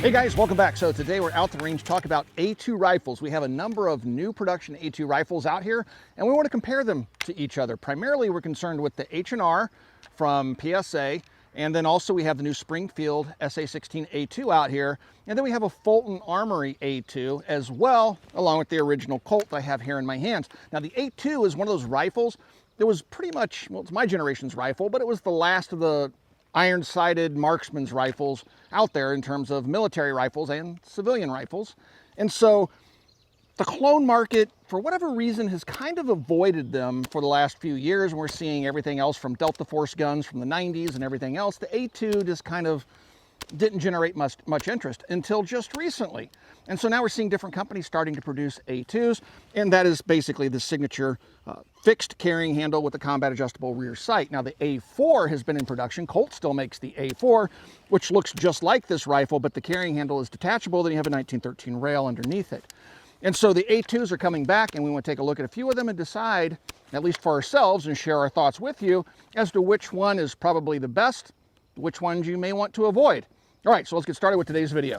Hey guys, welcome back. So today we're out the range to talk about A2 rifles. We have a number of new production A2 rifles out here, and we want to compare them to each other. Primarily, we're concerned with the H&R from PSA, and then also we have the new Springfield SA16A2 out here, and then we have a Fulton Armory A2 as well, along with the original Colt I have here in my hands. Now the A2 is one of those rifles that was pretty much, well, it's my generation's rifle, but it was the last of the iron-sighted marksman's rifles out there in terms of military rifles and civilian rifles. And so the clone market, for whatever reason, has kind of avoided them for the last few years. And we're seeing everything else from Delta Force guns from the 90s and everything else. The A2 just kind of didn't generate much interest until just recently. And so now we're seeing different companies starting to produce A2s, and that is basically the signature fixed carrying handle with a combat adjustable rear sight. Now the A4 has been in production. Colt still makes the A4, which looks just like this rifle, but the carrying handle is detachable. Then you have a 1913 rail underneath it. And so the A2s are coming back, and we want to take a look at a few of them and decide, at least for ourselves, and share our thoughts with you as to which one is probably the best, which ones you may want to avoid. All right, so let's get started with today's video.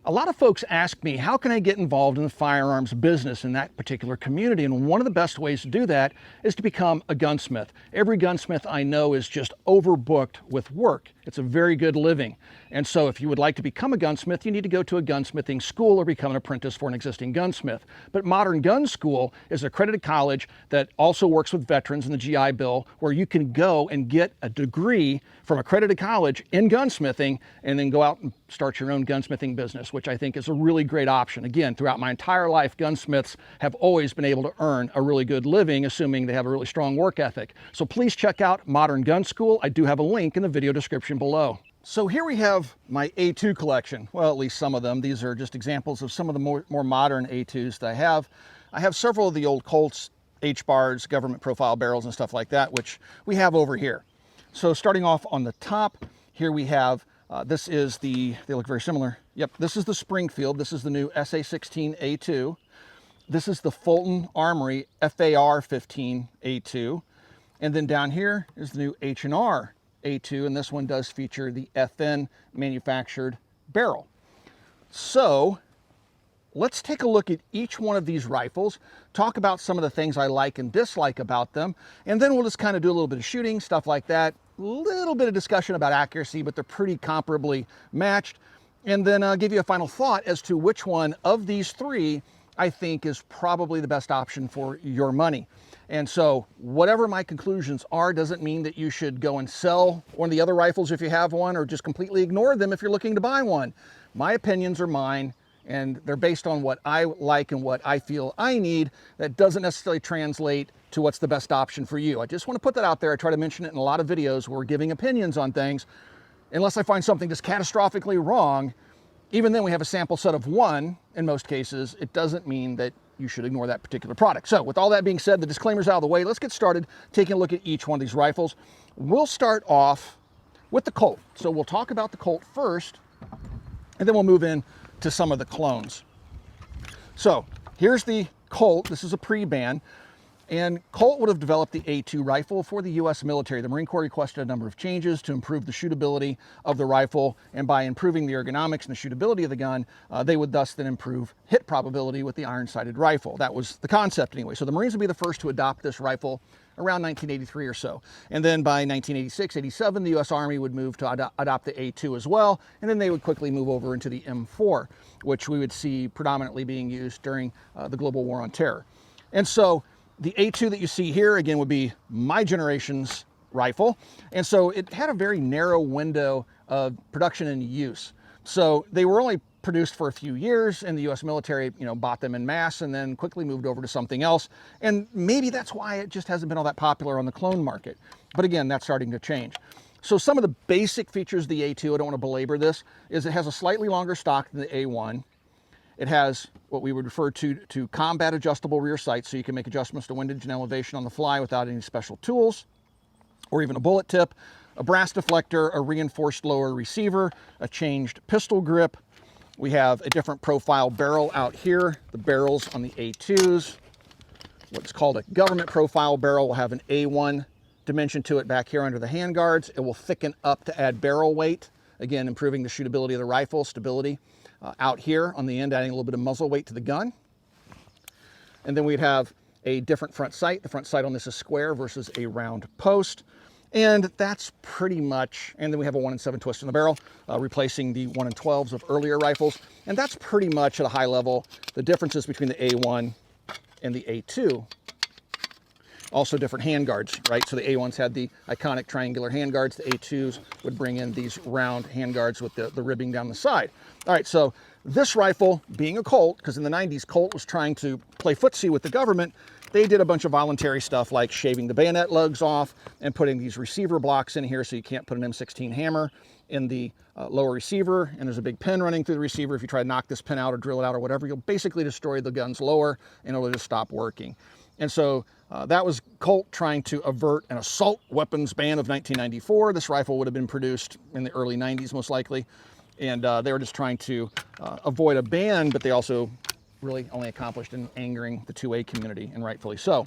A lot of folks ask me, how can I get involved in the firearms business in that particular community? And one of the best ways to do that is to become a gunsmith. Every gunsmith I know is just overbooked with work. It's a very good living. And so if you would like to become a gunsmith, you need to go to a gunsmithing school or become an apprentice for an existing gunsmith. But Modern Gun School is an accredited college that also works with veterans in the GI Bill, where you can go and get a degree from accredited college in gunsmithing and then go out and start your own gunsmithing business, which I think is a really great option. Again, throughout my entire life, gunsmiths have always been able to earn a really good living, assuming they have a really strong work ethic. So please check out Modern Gun School. I do have a link in the video description below. So here we have my A2 collection. Well, at least some of them. These are just examples of some of the more modern A2s that I have. I have several of the old Colts, H-bars, government profile barrels and stuff like that, which we have over here. So starting off on the top, here we have, this is the, they look very similar. Yep, this is the Springfield. This is the new SA16A2. This is the Fulton Armory AR15A2. And then down here is the new H&R A2, and this one does feature the FN manufactured barrel. So let's take a look at each one of these rifles, talk about some of the things I like and dislike about them, and then we'll just kind of do a little bit of shooting, stuff like that, a little bit of discussion about accuracy, but they're pretty comparably matched, and then I'll give you a final thought as to which one of these three I think is probably the best option for your money. And so whatever my conclusions are doesn't mean that you should go and sell one of the other rifles if you have one, or just completely ignore them if you're looking to buy one. My opinions are mine, and they're based on what I like and what I feel I need. That doesn't necessarily translate to what's the best option for you. I just want to put that out there. I try to mention it in a lot of videos where we're giving opinions on things. Unless I find something just catastrophically wrong, even then we have a sample set of one in most cases, it doesn't mean that you should ignore that particular product. So with all that being said, the disclaimer's out of the way, let's get started taking a look at each one of these rifles. We'll start off with the Colt. So we'll talk about the Colt first, and then we'll move in to some of the clones. So here's the Colt. This is a pre-ban. And Colt would have developed the A2 rifle for the U.S. military. The Marine Corps requested a number of changes to improve the shootability of the rifle, and by improving the ergonomics and the shootability of the gun, they would thus then improve hit probability with the iron-sighted rifle. That was the concept anyway. So the Marines would be the first to adopt this rifle around 1983 or so. And then by 1986, 87, the U.S. Army would move to adopt the A2 as well, and then they would quickly move over into the M4, which we would see predominantly being used during the global war on terror. And so the A2 that you see here, again, would be my generation's rifle. And so it had a very narrow window of production and use. So they were only produced for a few years, and the U.S. military, bought them in mass and then quickly moved over to something else. And maybe that's why it just hasn't been all that popular on the clone market. But again, that's starting to change. So some of the basic features of the A2, I don't want to belabor this, is it has a slightly longer stock than the A1. It has what we would refer to combat adjustable rear sights, so you can make adjustments to windage and elevation on the fly without any special tools or even a bullet tip, a brass deflector, a reinforced lower receiver, a changed pistol grip. We have a different profile barrel out here, the barrels on the A2s. what's called a government profile barrel will have an A1 dimension to it back here under the handguards. It will thicken up to add barrel weight, again, improving the shootability of the rifle, stability. Out here on the end, adding a little bit of muzzle weight to the gun. And then we'd have a different front sight. The front sight on this is square versus a round post. And that's pretty much, and then we have a 1-in-7 twist in the barrel, replacing the 1-in-12s of earlier rifles. And that's pretty much at a high level the differences between the A1 and the A2. Also different handguards, right? So the A1s had the iconic triangular handguards. The A2s would bring in these round handguards with the ribbing down the side. All right, so this rifle, being a Colt, because in the 90s, Colt was trying to play footsie with the government, they did a bunch of voluntary stuff like shaving the bayonet lugs off and putting these receiver blocks in here so you can't put an M16 hammer in the lower receiver, and there's a big pin running through the receiver. If you try to knock this pin out or drill it out or whatever, you'll basically destroy the gun's lower and it'll just stop working. And so that was Colt trying to avert an assault weapons ban of 1994. This rifle would have been produced in the early 90s most likely. And they were just trying to avoid a ban, but they also really only accomplished in angering the 2A community, and rightfully so.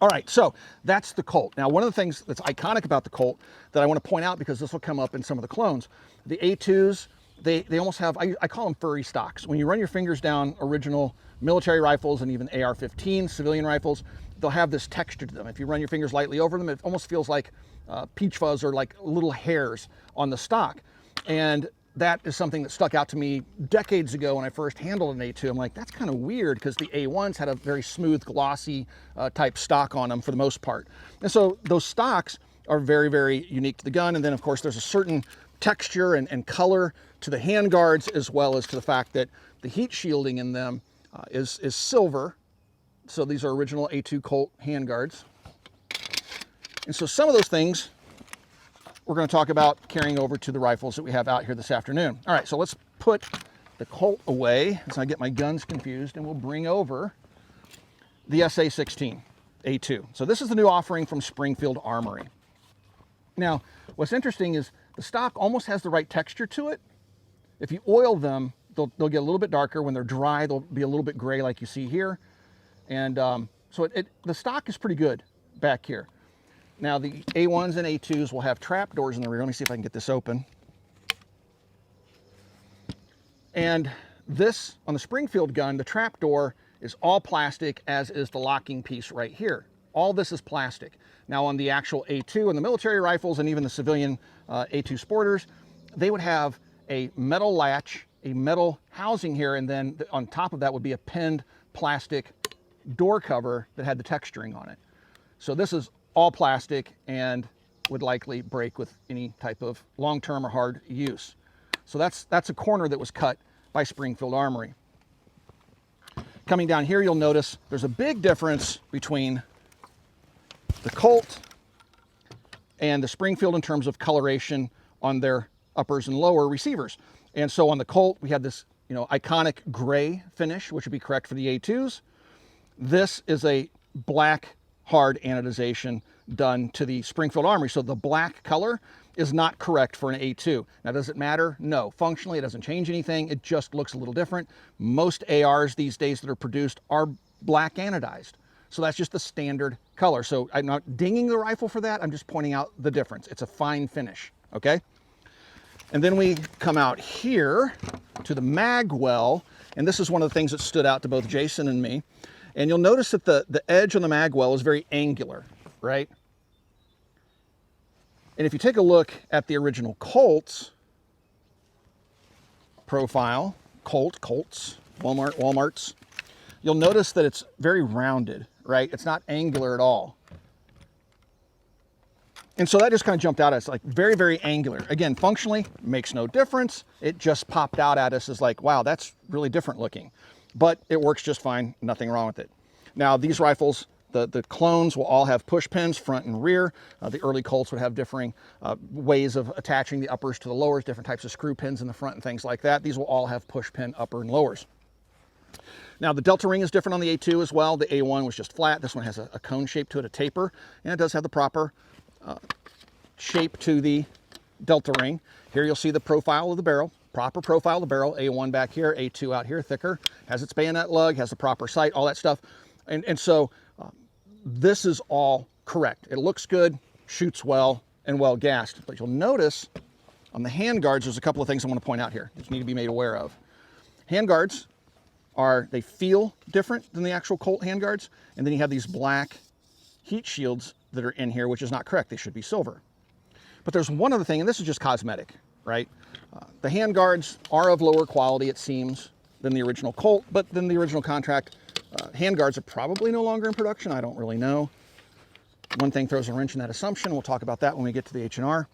All right, so that's the Colt. Now, one of the things that's iconic about the Colt that I want to point out, because this will come up in some of the clones, the A2's, they almost have, I call them furry stocks. When you run your fingers down original military rifles and even AR-15 civilian rifles, they'll have this texture to them. If you run your fingers lightly over them, it almost feels like peach fuzz or like little hairs on the stock. And that is something that stuck out to me decades ago when I first handled an A2. I'm like, that's kind of weird, because the A1s had a very smooth, glossy type stock on them for the most part. And so those stocks are very, very unique to the gun. And then, of course, there's a certain texture and color to the handguards, as well as to the fact that the heat shielding in them is silver. So these are original A2 Colt handguards. And so some of those things we're going to talk about carrying over to the rifles that we have out here this afternoon. All right, so let's put the Colt away as I get my guns confused, and we'll bring over the SA-16 A2. So this is the new offering from Springfield Armory. Now, what's interesting is the stock almost has the right texture to it. If you oil them, they'll get a little bit darker. When they're dry, they'll be a little bit gray like you see here. And so the stock is pretty good back here. Now, the A1s and A2s will have trap doors in the rear. Let me see if I can get this open. And this, on the Springfield gun, the trap door is all plastic, as is the locking piece right here. All this is plastic. Now, on the actual A2 and the military rifles and even the civilian A2 sporters, they would have a metal latch, a metal housing here, and then on top of that would be a pinned plastic door cover that had the texturing on it. So this is all plastic and would likely break with any type of long-term or hard use. So that's a corner that was cut by Springfield Armory. Coming down here, you'll notice there's a big difference between the Colt and the Springfield in terms of coloration on their uppers and lower receivers. And so on the Colt, we had this, iconic gray finish, which would be correct for the A2s. This is a black hard anodization done to the Springfield Armory. So the black color is not correct for an A2. Now, does it matter? No. Functionally, it doesn't change anything. It just looks a little different. Most ARs these days that are produced are black anodized. So that's just the standard color. So I'm not dinging the rifle for that. I'm just pointing out the difference. It's a fine finish, okay? And then we come out here to the mag well, and this is one of the things that stood out to both Jason and me. And you'll notice that the edge on the mag well is very angular, right? And if you take a look at the original Colt's profile, Colts, Walmart's, you'll notice that it's very rounded, right? It's not angular at all. And so that just kind of jumped out at us, like very, very angular. Again, functionally, makes no difference. It just popped out at us as like, wow, that's really different looking. But it works just fine, nothing wrong with it. Now, these rifles, the clones will all have push pins, front and rear. The early Colts would have differing ways of attaching the uppers to the lowers, different types of screw pins in the front and things like that. These will all have push pin upper and lowers. Now, the delta ring is different on the A2 as well. The A1 was just flat. This one has a cone shape to it, a taper, and it does have the proper shape to the delta ring. Here you'll see the profile of the barrel, proper profile of the barrel. A1 back here, A2 out here, thicker, has its bayonet lug, has the proper sight, all that stuff. And so this is all correct. It looks good, shoots well, and well gassed. But you'll notice on the hand guards, there's a couple of things I want to point out here that you need to be made aware of. Hand guards they feel different than the actual Colt hand guards. And then you have these black heat shields that are in here, which is not correct. They should be silver. But there's one other thing, and this is just cosmetic, right? The hand guards are of lower quality, it seems, than the original Colt, but than the original contract. Hand guards are probably no longer in production. I don't really know. One thing throws a wrench in that assumption. We'll talk about that when we get to the H&R.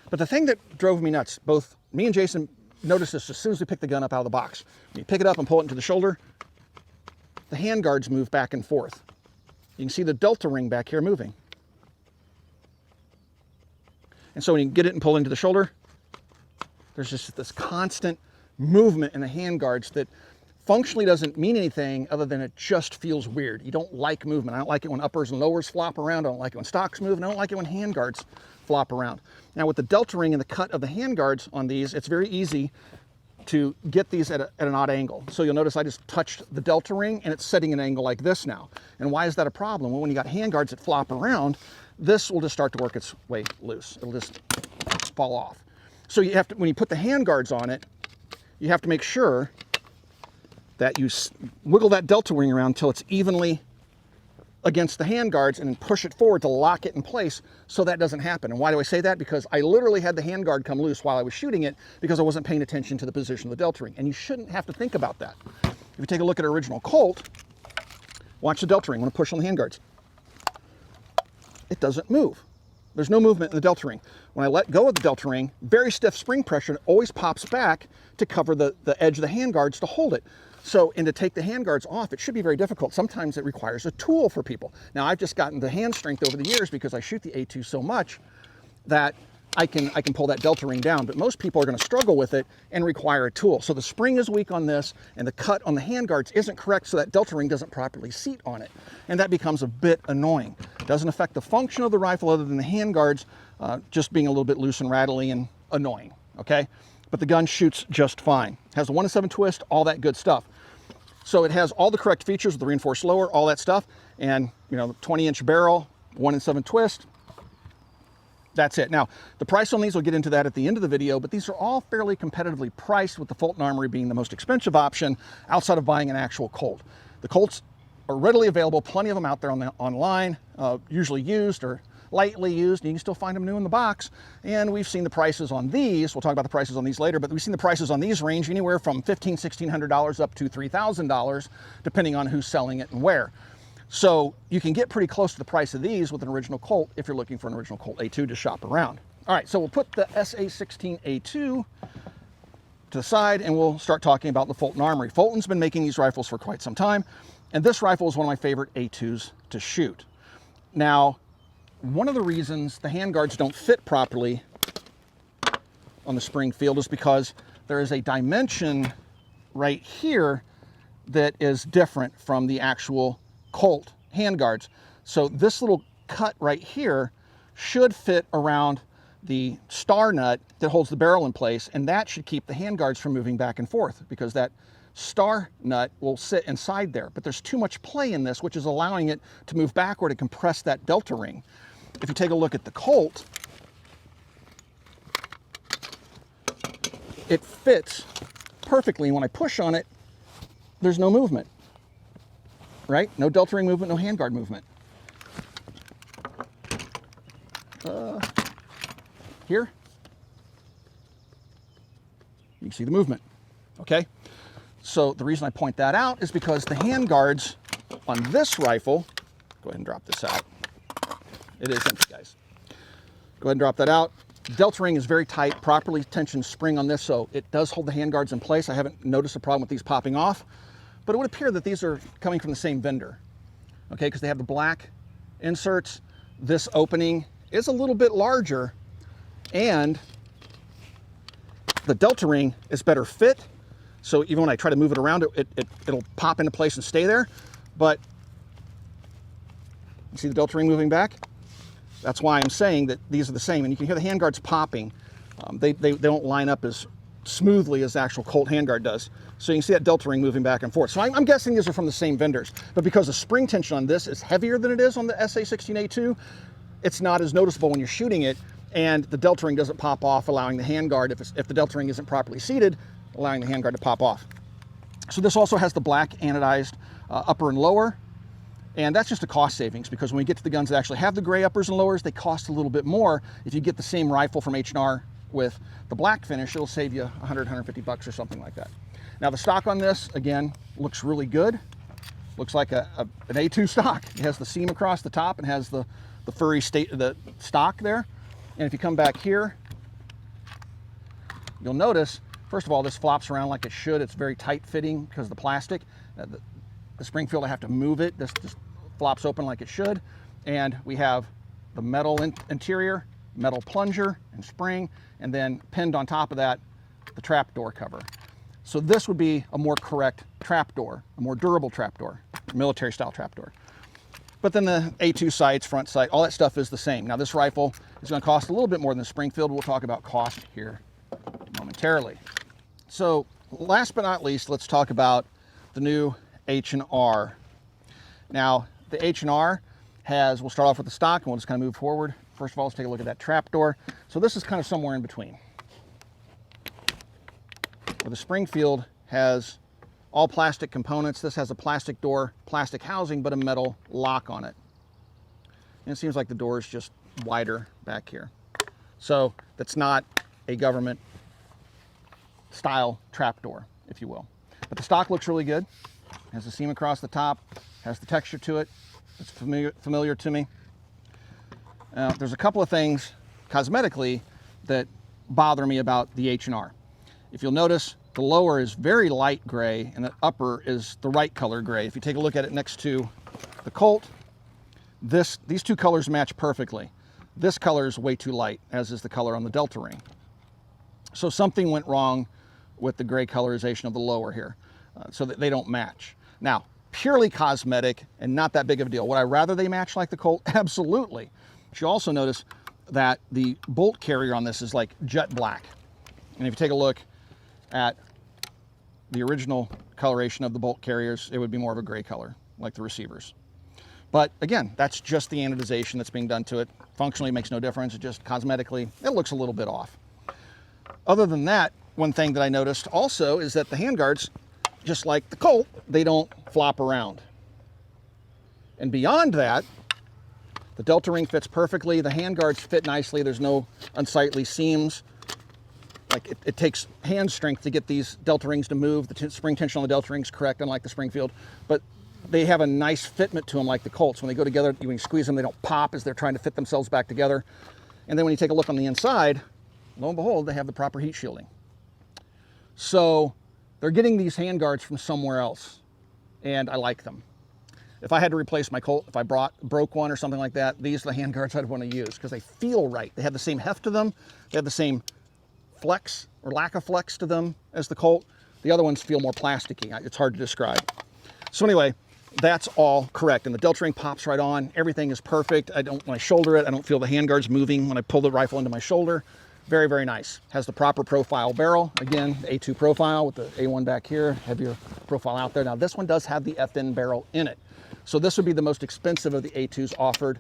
But the thing that drove me nuts, both me and Jason noticed this as soon as we picked the gun up out of the box. When you pick it up and pull it into the shoulder, the hand guards move back and forth. You can see the delta ring back here moving. And so when you get it and pull it into the shoulder, there's just this constant movement in the hand guards that functionally doesn't mean anything other than it just feels weird. You don't like movement. I don't like it when uppers and lowers flop around. I don't like it when stocks move. And I don't like it when hand guards flop around. Now with the delta ring and the cut of the hand guards on these, it's very easy to get these at an odd angle. So you'll notice I just touched the delta ring and it's setting an angle like this now. And why is that a problem? Well, when you got hand guards that flop around, this will just start to work its way loose. It'll just fall off. So you have to, when you put the hand guards on it, you have to make sure that you wiggle that delta ring around until it's evenly against the hand guards and then push it forward to lock it in place so that doesn't happen. And why do I say that? Because I literally had the hand guard come loose while I was shooting it because I wasn't paying attention to the position of the delta ring. And you shouldn't have to think about that. If you take a look at an original Colt, watch the delta ring. I'm going to push on the hand guards. It doesn't move. There's no movement in the delta ring. When I let go of the delta ring, very stiff spring pressure, it always pops back to cover the edge of the hand guards to hold it. So, and to take the hand guards off, it should be very difficult. Sometimes it requires a tool for people. Now, I've just gotten the hand strength over the years because I shoot the A2 so much that I can pull that delta ring down, but most people are going to struggle with it and require a tool. So the spring is weak on this and the cut on the hand guards isn't correct, so that delta ring doesn't properly seat on it. And that becomes a bit annoying. Doesn't affect the function of the rifle other than the hand guards just being a little bit loose and rattly and annoying, okay? But the gun shoots just fine. Has a 1-in-7 twist, all that good stuff. So it has all the correct features with the reinforced lower, all that stuff, and you know, 20-inch barrel, 1-in-7 twist. That's it. Now, the price on these, we'll get into that at the end of the video, but these are all fairly competitively priced, with the Fulton Armory being the most expensive option outside of buying an actual Colt. The Colts are readily available, plenty of them out there online, usually used or lightly used, and you can still find them new in the box. And we've seen the prices on these, we'll talk about the prices on these later, but we've seen the prices on these range anywhere from $1,500, $1,600 up to $3,000, depending on who's selling it and where. So you can get pretty close to the price of these with an original Colt if you're looking for an original Colt A2 to shop around. All right, so we'll put the SA16A2 to the side and we'll start talking about the Fulton Armory. Fulton's been making these rifles for quite some time, and this rifle is one of my favorite A2's to shoot. Now, one of the reasons the handguards don't fit properly on the spring field is because there is a dimension right here that is different from the actual Colt handguards. So this little cut right here should fit around the star nut that holds the barrel in place, and that should keep the handguards from moving back and forth because that star nut will sit inside there. But there's too much play in this, which is allowing it to move backward and compress that delta ring. If you take a look at the Colt, it fits perfectly. When I push on it, there's no movement, right? No delta ring movement, no handguard movement. Here, you can see the movement, okay? So the reason I point that out is because the handguards on this rifle, go ahead and drop this out. It is empty, guys. Go ahead and drop that out. The delta ring is very tight, properly tensioned spring on this, so it does hold the handguards in place. I haven't noticed a problem with these popping off, but it would appear that these are coming from the same vendor, okay? Because they have the black inserts. This opening is a little bit larger, and the delta ring is better fit. So even when I try to move it around, it'll pop into place and stay there. But you see the delta ring moving back? That's why I'm saying that these are the same. And you can hear the handguards popping. They don't line up as smoothly as the actual Colt handguard does. So you can see that delta ring moving back and forth. So I'm guessing these are from the same vendors, but because the spring tension on this is heavier than it is on the SA16A2, it's not as noticeable when you're shooting it, and the delta ring doesn't pop off, allowing the handguard, if the delta ring isn't properly seated, allowing the handguard to pop off. So this also has the black anodized upper and lower, and that's just a cost savings, because when we get to the guns that actually have the gray uppers and lowers, they cost a little bit more. If you get the same rifle from H&R with the black finish, it'll save you 100, 150 bucks or something like that. Now the stock on this, again, looks really good. Looks like an A2 stock. It has the seam across the top and has the furry the stock there. And if you come back here, you'll notice, first of all, this flops around like it should. It's very tight fitting because of the plastic. The Springfield, I have to move it. This just flops open like it should. And we have the metal interior, metal plunger and spring, and then pinned on top of that, the trap door cover. So this would be a more correct trap door, a more durable trap door, military style trap door. But then the A2 sights, front sight, all that stuff is the same. Now this rifle is going to cost a little bit more than the Springfield. We'll talk about cost here momentarily. So last but not least, let's talk about the new H&R. Now the H&R has, we'll start off with the stock and we'll just kind of move forward. First of all, let's take a look at that trap door. So this is kind of somewhere in between. Where the Springfield has all plastic components, this has a plastic door, plastic housing, but a metal lock on it. And it seems like the door is just wider back here. So that's not a government style trap door, if you will. But the stock looks really good. It has the seam across the top, has the texture to it. It's familiar to me. There's a couple of things cosmetically that bother me about the H&R. If you'll notice, the lower is very light gray and the upper is the right color gray. If you take a look at it next to the Colt, these two colors match perfectly. This color is way too light, as is the color on the delta ring. So something went wrong with the gray colorization of the lower here, so that they don't match. Now, purely cosmetic and not that big of a deal. Would I rather they match like the Colt? Absolutely. But you also notice that the bolt carrier on this is like jet black. And if you take a look at the original coloration of the bolt carriers, it would be more of a gray color, like the receivers. But again, that's just the anodization that's being done to it. Functionally, it makes no difference. It just cosmetically, it looks a little bit off. Other than that, one thing that I noticed also is that the handguards, just like the Colt, they don't flop around. And beyond that, the delta ring fits perfectly. The handguards fit nicely. There's no unsightly seams. Like it takes hand strength to get these delta rings to move. The spring tension on the delta ring is correct, unlike the Springfield, but they have a nice fitment to them like the Colts. When they go together, when you squeeze them, they don't pop as they're trying to fit themselves back together. And then when you take a look on the inside, lo and behold, they have the proper heat shielding. So they're getting these handguards from somewhere else, and I like them. If I had to replace my Colt, if I broke one or something like that, these are the handguards I'd want to use because they feel right. They have the same heft to them. They have the same flex or lack of flex to them as the Colt. The other ones feel more plasticky. It's hard to describe. So anyway, that's all correct. And the delta ring pops right on. Everything is perfect. When I shoulder it, I don't feel the handguards moving when I pull the rifle into my shoulder. Very, very nice. Has the proper profile barrel. Again, the A2 profile with the A1 back here, heavier profile out there. Now this one does have the FN barrel in it. So this would be the most expensive of the A2s offered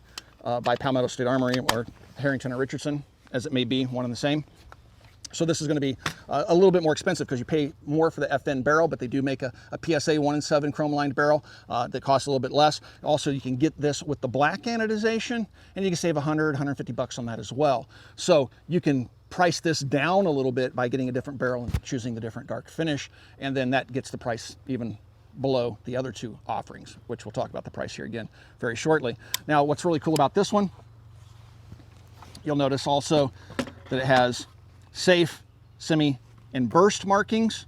by Palmetto State Armory or Harrington or Richardson, as it may be, one and the same. So this is going to be a little bit more expensive because you pay more for the FN barrel, but they do make a PSA 1-in-7 chrome lined barrel that costs a little bit less. Also, you can get this with the black anodization, and you can save 100, 150 bucks on that as well. So you can price this down a little bit by getting a different barrel and choosing the different dark finish, and then that gets the price even below the other two offerings, which we'll talk about the price here again very shortly. Now, what's really cool about this one, you'll notice also that it has safe, semi, and burst markings.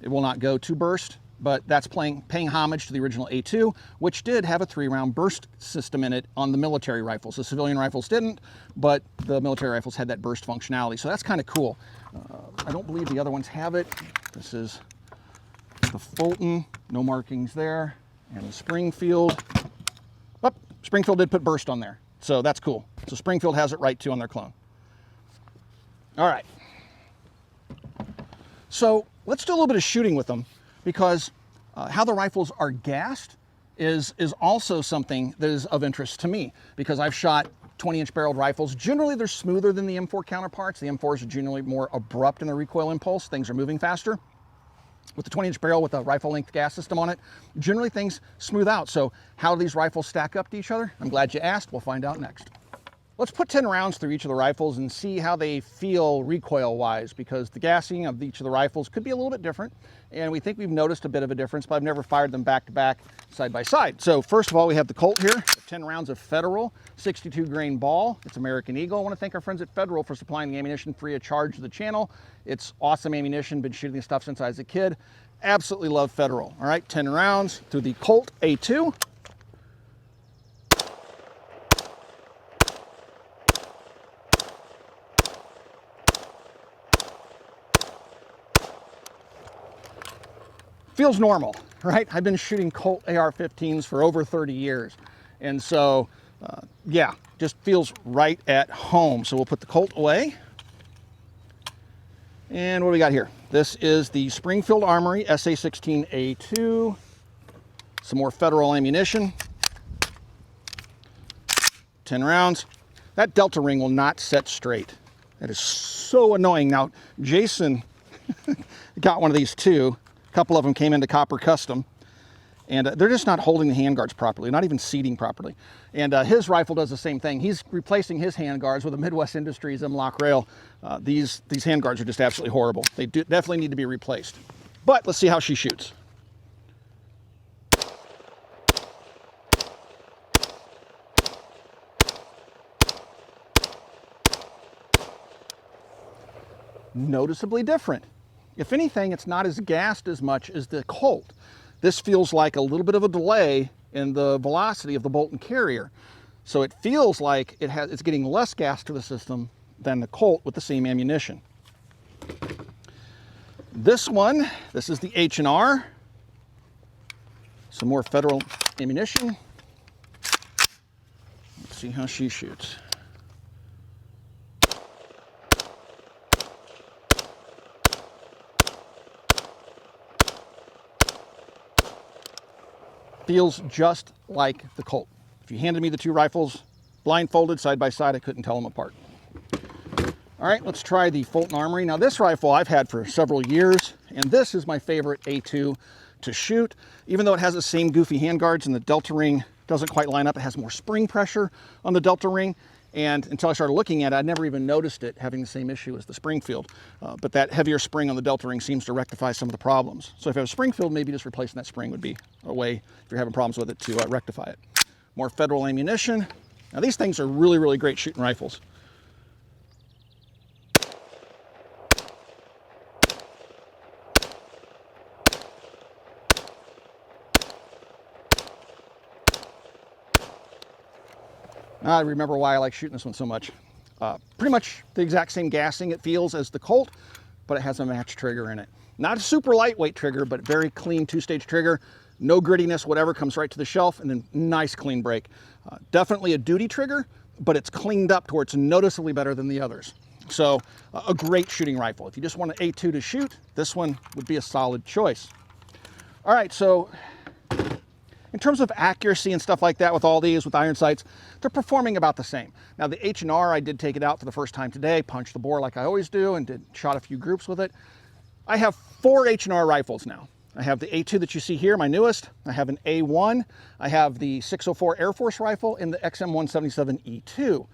It will not go to burst, but that's paying homage to the original A2, which did have a 3-round burst system in it on the military rifles. The civilian rifles didn't, but the military rifles had that burst functionality, so that's kind of cool. I don't believe the other ones have it. This is the Fulton, no markings there, and the Springfield. Oh, Springfield did put burst on there, so that's cool. So Springfield has it right too on their clone. All right. So let's do a little bit of shooting with them, because how the rifles are gassed is also something that is of interest to me, because I've shot 20-inch barreled rifles. Generally, they're smoother than the M4 counterparts. The M4s are generally more abrupt in the recoil impulse. Things are moving faster. With the 20-inch barrel with a rifle length gas system on it, generally things smooth out. So how do these rifles stack up to each other? I'm glad you asked. We'll find out next. Let's put 10 rounds through each of the rifles and see how they feel recoil-wise, because the gassing of each of the rifles could be a little bit different, and we think we've noticed a bit of a difference, but I've never fired them back-to-back, side-by-side. So first of all, we have the Colt here, 10 rounds of Federal, 62 grain ball. It's American Eagle. I want to thank our friends at Federal for supplying the ammunition free of charge to the channel. It's awesome ammunition. Been shooting this stuff since I was a kid. Absolutely love Federal. All right, 10 rounds through the Colt A2. Feels normal, right? I've been shooting Colt AR15s for over 30 years. And so, yeah, just feels right at home. So we'll put the Colt away. And what do we got here? This is the Springfield Armory SA16A2. Some more Federal ammunition. 10 rounds. That delta ring will not set straight. That is so annoying. Now, Jason got one of these too. A couple of them came into Copper Custom, and they're just not holding the handguards properly, not even seating properly. And his rifle does the same thing. He's replacing his handguards with a Midwest Industries M-Lock rail. These handguards are just absolutely horrible. They definitely need to be replaced. But let's see how she shoots. Noticeably different. If anything, it's not as gassed as much as the Colt. This feels like a little bit of a delay in the velocity of the bolt and carrier. So it feels like it's getting less gas to the system than the Colt with the same ammunition. This is the H&R. Some more Federal ammunition. Let's see how she shoots. Feels just like the Colt. If you handed me the two rifles blindfolded side by side, I couldn't tell them apart. All right, let's try the Fulton Armory. Now this rifle I've had for several years, and this is my favorite A2 to shoot. Even though it has the same goofy handguards and the delta ring doesn't quite line up, it has more spring pressure on the delta ring. And until I started looking at it, I'd never even noticed it having the same issue as the Springfield. But that heavier spring on the delta ring seems to rectify some of the problems. So if you have a Springfield, maybe just replacing that spring would be a way, if you're having problems with it, to rectify it. More Federal ammunition. Now these things are really, really great shooting rifles. I remember why I like shooting this one so much. Pretty much the exact same gassing it feels as the Colt, but it has a match trigger in it. Not a super lightweight trigger, but very clean two-stage trigger. No grittiness, whatever, comes right to the shelf, and then nice clean break. Definitely a duty trigger, but it's cleaned up to where it's noticeably better than the others. So a great shooting rifle. If you just want an A2 to shoot, this one would be a solid choice. All right, so in terms of accuracy and stuff like that with all these, with iron sights, they're performing about the same. Now the H&R, I did take it out for the first time today, punched the bore like I always do, and shot a few groups with it. I have 4 H&R rifles now. I have the A2 that you see here, my newest. I have an A1. I have the 604 Air Force rifle and the XM177E2.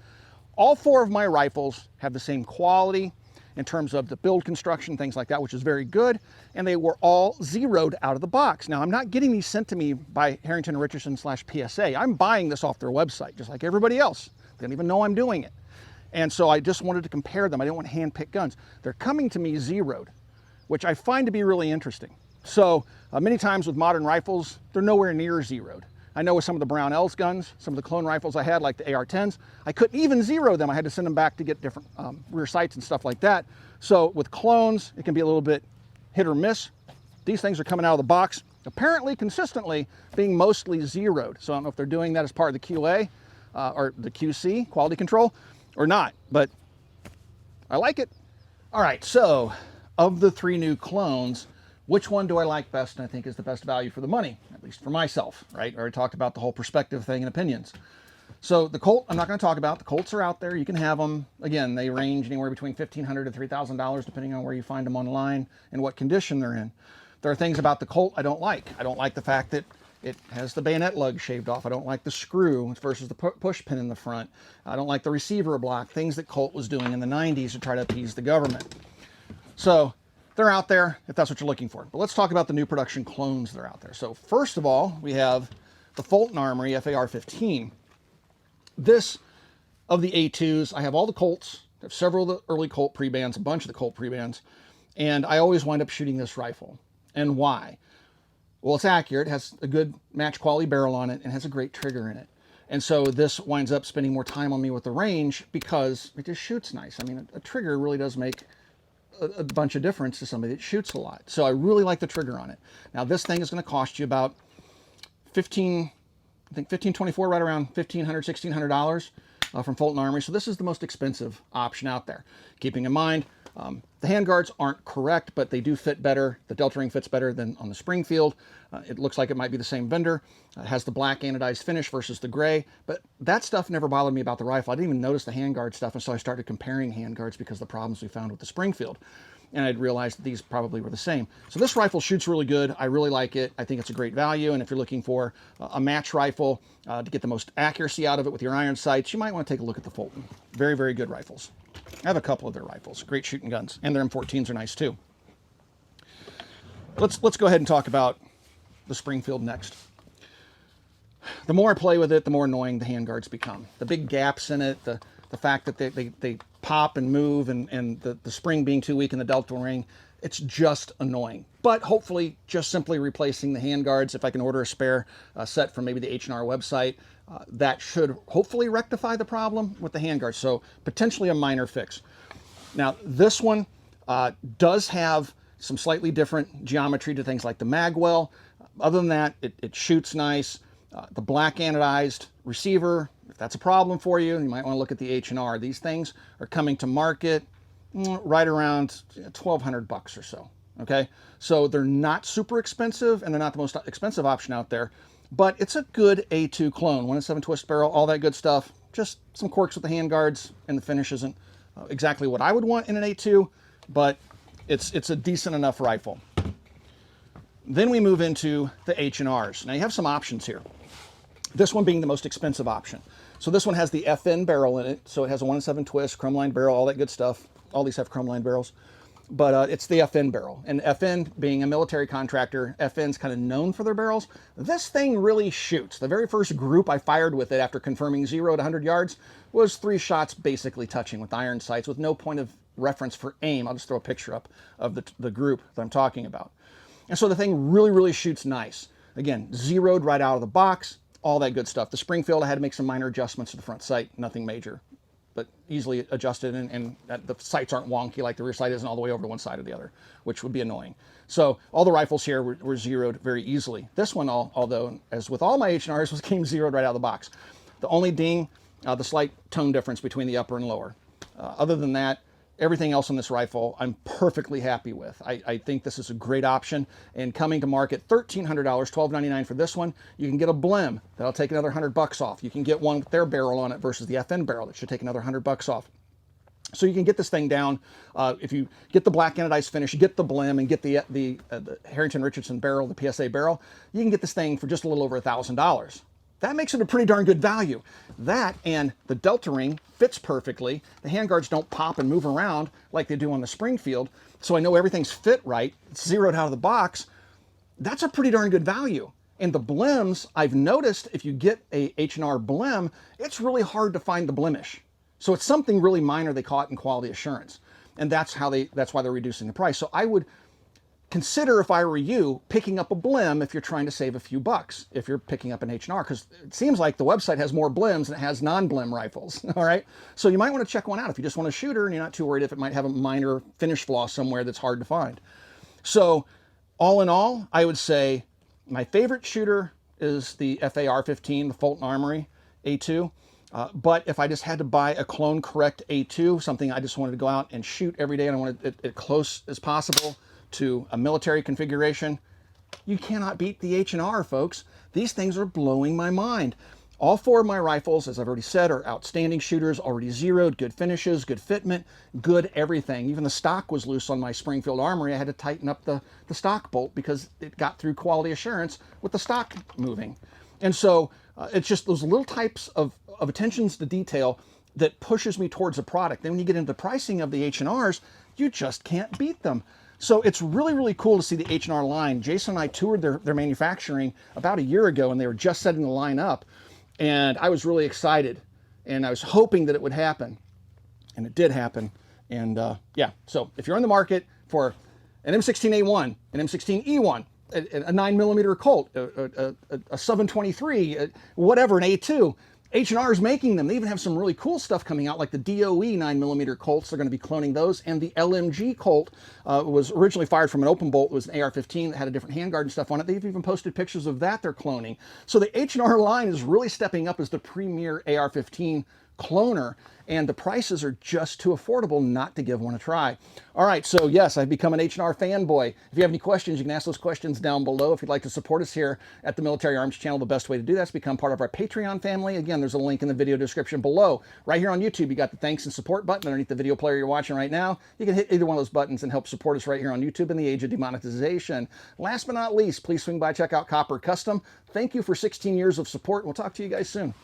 All 4 of my rifles have the same quality in terms of the build construction, things like that, which is very good. And they were all zeroed out of the box. Now, I'm not getting these sent to me by Harrington Richardson /PSA. I'm buying this off their website, just like everybody else. They don't even know I'm doing it. And so I just wanted to compare them. I didn't want to hand-pick guns. They're coming to me zeroed, which I find to be really interesting. So many times with modern rifles, they're nowhere near zeroed. I know with some of the Brownells guns, some of the clone rifles I had, like the AR10's, I couldn't even zero them. I had to send them back to get different rear sights and stuff like that. So with clones, it can be a little bit hit or miss. These things are coming out of the box, apparently consistently being mostly zeroed. So I don't know if they're doing that as part of the QA or the QC, quality control, or not, but I like it. All right, so of the 3 new clones, which one do I like best and I think is the best value for the money, at least for myself, right? I already talked about the whole perspective thing and opinions. So the Colt, I'm not going to talk about. The Colts are out there. You can have them. Again, they range anywhere between $1,500 to $3,000, depending on where you find them online and what condition they're in. There are things about the Colt I don't like. I don't like the fact that it has the bayonet lug shaved off. I don't like the screw versus the push pin in the front. I don't like the receiver block, things that Colt was doing in the 90s to try to appease the government. So they're out there if that's what you're looking for. But let's talk about the new production clones that are out there. So first of all, we have the Fulton Armory FAR15. This, of the A2's, I have all the Colts. I have several of the early Colt pre-bands, a bunch of the Colt pre-bands, and I always wind up shooting this rifle. And why? Well, it's accurate, it has a good match quality barrel on it, and has a great trigger in it. And so this winds up spending more time on me with the range because it just shoots nice. I mean, a trigger really does make a bunch of difference to somebody that shoots a lot. So I really like the trigger on it. Now this thing is going to cost you about $1,524, right around $1,500, $1,600 from Fulton Armory. So this is the most expensive option out there. Keeping in mind, the handguards aren't correct, but they do fit better. The Delta Ring fits better than on the Springfield. It looks like it might be the same vendor. It has the black anodized finish versus the gray, but that stuff never bothered me about the rifle. I didn't even notice the handguard stuff until I started comparing handguards because of the problems we found with the Springfield. And I'd realized that these probably were the same. So this rifle shoots really good. I really like it. I think it's a great value. And if you're looking for a match rifle to get the most accuracy out of it with your iron sights, you might want to take a look at the Fulton. Very, very good rifles. I have a couple of their rifles. Great shooting guns. And their M14s are nice too. Let's go ahead and talk about the Springfield next. The more I play with it, the more annoying the handguards become. The big gaps in it, the fact that they pop and move, and the spring being too weak in the Delta Ring, it's just annoying. But hopefully just simply replacing the handguards, if I can order a spare set from maybe the H&R website, that should hopefully rectify the problem with the handguards. So potentially a minor fix. Now this one does have some slightly different geometry to things like the magwell. Other than that, it shoots nice. The black anodized receiver, if that's a problem for you, you might want to look at the H&R. These things are coming to market right around $1,200 or so. Okay, so they're not super expensive, and they're not the most expensive option out there, but it's a good A2 clone. 1-in-7 twist barrel, all that good stuff. Just some quirks with the handguards, and the finish isn't exactly what I would want in an A2, but it's a decent enough rifle. Then we move into the H&Rs. Now you have some options here. This one being the most expensive option. So this one has the FN barrel in it. So it has a 1-in-7 twist, chrome-lined barrel, all that good stuff. All these have chrome-lined barrels. But it's the FN barrel. And FN, being a military contractor, FN's kind of known for their barrels. This thing really shoots. The very first group I fired with it after confirming 0 to 100 yards was 3 shots basically touching with iron sights with no point of reference for aim. I'll just throw a picture up of the group that I'm talking about. And so the thing really, really shoots nice. Again, zeroed right out of the box, all that good stuff. The Springfield, I had to make some minor adjustments to the front sight, nothing major, but easily adjusted, and the sights aren't wonky like the rear sight isn't all the way over to one side or the other, which would be annoying. So all the rifles here were zeroed very easily. This one, although, as with all my H&Rs, came zeroed right out of the box. The only ding, the slight tone difference between the upper and lower. Other than that, everything else on this rifle, I'm perfectly happy with. I think this is a great option. And coming to market, $1,300, $1,299 for this one. You can get a blim that'll take another $100 off. You can get one with their barrel on it versus the FN barrel that should take another $100 off. So you can get this thing down. If you get the black anodized finish, get the blim, and get the Harrington Richardson barrel, the PSA barrel, you can get this thing for just a little over $1,000. That makes it a pretty darn good value. That and the Delta Ring fits perfectly. The handguards don't pop and move around like they do on the Springfield, so I know everything's fit right. It's zeroed out of the box. That's a pretty darn good value. And the blims, I've noticed if you get a H&R blim, it's really hard to find the blemish. So it's something really minor they caught in quality assurance. And that's why they're reducing the price. So I would consider, if I were you, picking up a blim if you're trying to save a few bucks, if you're picking up an H&R, because it seems like the website has more blims than it has non-blim rifles, all right? So you might want to check one out if you just want a shooter and you're not too worried if it might have a minor finish flaw somewhere that's hard to find. So all in all, I would say my favorite shooter is the FAR15, the Fulton Armory A2. But if I just had to buy a clone correct A2, something I just wanted to go out and shoot every day and I wanted it as close as possible to a military configuration, you cannot beat the H&R, folks. These things are blowing my mind. All 4 of my rifles, as I've already said, are outstanding shooters, already zeroed, good finishes, good fitment, good everything. Even the stock was loose on my Springfield Armory. I had to tighten up the stock bolt because it got through quality assurance with the stock moving. And so it's just those little types of attentions to detail that pushes me towards a product. Then when you get into the pricing of the H&Rs, you just can't beat them. So it's really, really cool to see the H&R line. Jason and I toured their manufacturing about a year ago, and they were just setting the line up. And I was really excited, and I was hoping that it would happen, and it did happen. And yeah, so if you're in the market for an M16A1, an M16E1, a 9mm Colt, a 723, whatever, an A2, H&R is making them. They even have some really cool stuff coming out, like the DOE 9mm Colts. They're going to be cloning those. And the LMG Colt was originally fired from an open bolt. It was an AR-15 that had a different handguard and stuff on it. They've even posted pictures of that they're cloning. So the H&R line is really stepping up as the premier AR-15 cloner, and the prices are just too affordable not to give one a try. All right, so yes, I've become an H&R fanboy. If you have any questions, you can ask those questions down below. If you'd like to support us here at the Military Arms Channel, the best way to do that is become part of our Patreon family. Again, there's a link in the video description below. Right here on YouTube, you got the thanks and support button underneath the video player you're watching right now. You can hit either one of those buttons and help support us right here on YouTube in the age of demonetization. Last but not least, please swing by, check out Copper Custom. Thank you for 16 years of support. We'll talk to you guys soon.